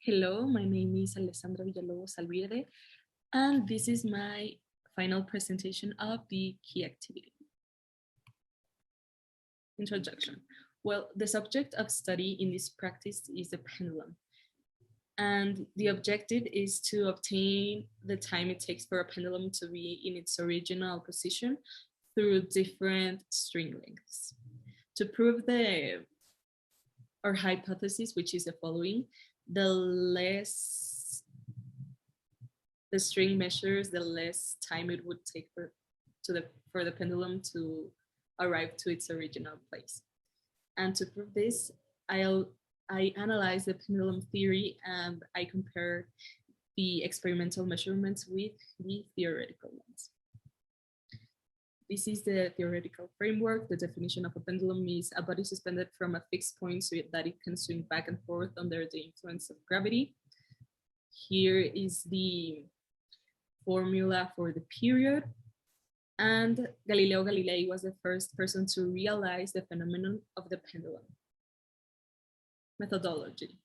Hello, my name is Alessandra Villalobos Alvide, and this is my final presentation of the key activity. Introduction. Well, the subject of study in this practice is the pendulum. And the objective is to obtain the time it takes for a pendulum to be in its original position through different string lengths. To prove our hypothesis, which is the following, the less the string measures, the less time it would take for the pendulum to arrive to its original place. And to prove this, I analyzed the pendulum theory and I compared the experimental measurements with the theoretical ones. This is the theoretical framework. The definition of a pendulum is a body suspended from a fixed point so that it can swing back and forth under the influence of gravity. Here is the formula for the period. And Galileo Galilei was the first person to realize the phenomenon of the pendulum. Methodology.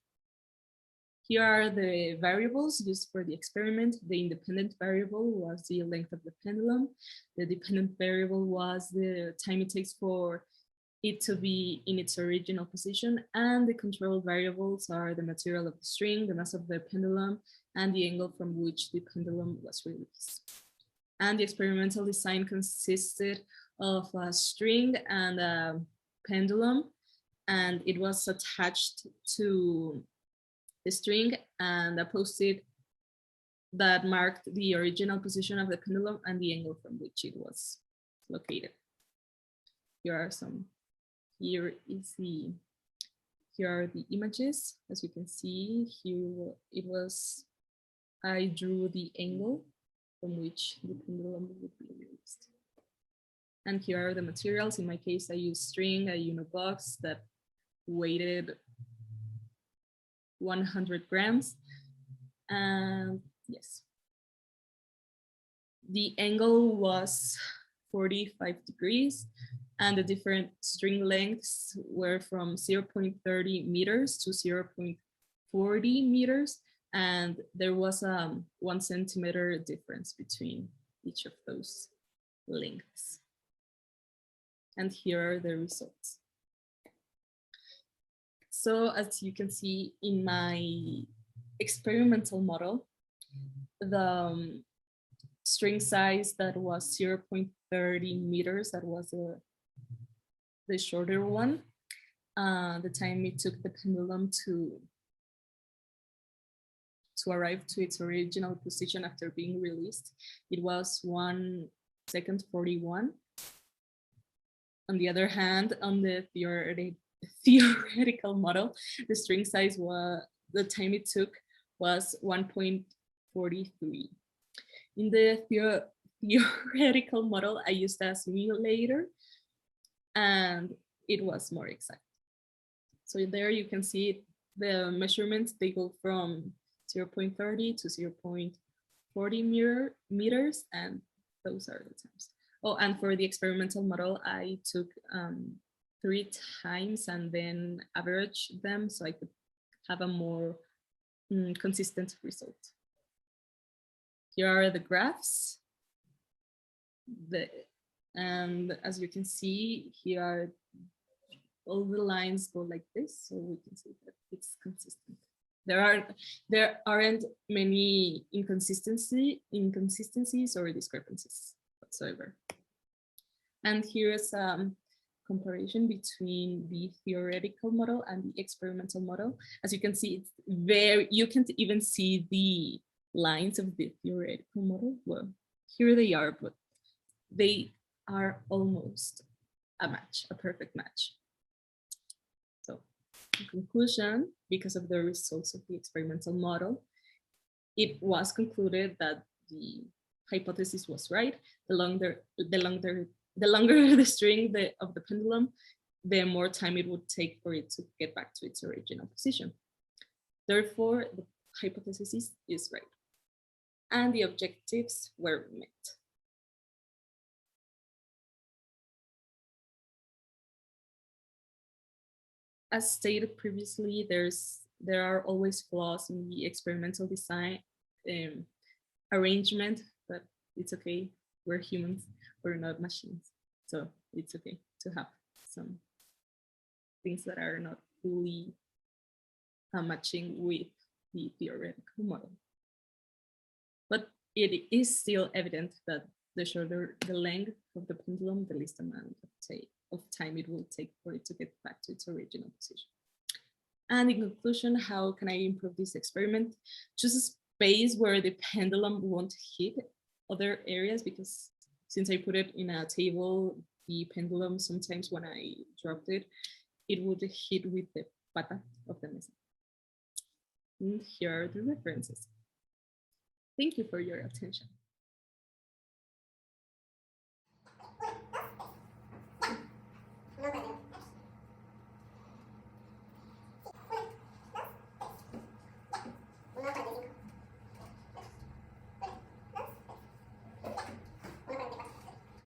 Here are the variables used for the experiment. The independent variable was the length of the pendulum. The dependent variable was the time it takes for it to be in its original position. And the control variables are the material of the string, the mass of the pendulum, and the angle from which the pendulum was released. And the experimental design consisted of a string and a pendulum, and it was attached to the string and a post-it that marked the original position of the pendulum and the angle from which it was located. Here are the images. As you can see, here I drew the angle from which the pendulum would be released. And here are the materials. In my case, I used string, a Unibox that weighed 100 grams. And yes, the angle was 45 degrees and the different string lengths were from 0.30 meters to 0.40 meters. And there was a 1 centimeter difference between each of those lengths. And here are the results. So as you can see in my experimental model, the string size that was 0.30 meters, that was the shorter one, the time it took the pendulum to arrive to its original position after being released, it was 1 second 41. On the other hand, on the theoretical model, the string size the time it took was 1.43. In the theoretical model, I used a simulator and it was more exact. So there you can see the measurements, they go from 0.30 to 0.40 meters, and those are the times. Oh, and for the experimental model, I took 3 times and then averaged them so I could have a more consistent result. Here are the graphs. And as you can see, here are all the lines go like this, so we can see that it's consistent. There aren't many inconsistencies or discrepancies whatsoever. And here is a comparison between the theoretical model and the experimental model. As you can see, you can't even see the lines of the theoretical model. Well, here they are, but they are almost a perfect match. So in conclusion, because of the results of the experimental model, it was concluded that the hypothesis was right. The longer the string of the pendulum, the more time it would take for it to get back to its original position. Therefore, the hypothesis is right. And the objectives were met. As stated previously, there's there are always flaws in the experimental design arrangement, but it's okay. We're humans, we're not machines. So it's okay to have some things that are not fully matching with the theoretical model. But it is still evident that the shorter the length of the pendulum, the least amount of time it will take for it to get back to its original position. And in conclusion, how can I improve this experiment? Choose a space where the pendulum won't hit other areas, because since I put it in a table, the pendulum sometimes when I dropped it, it would hit with the pata of the mesa. And here are the references. Thank you for your attention.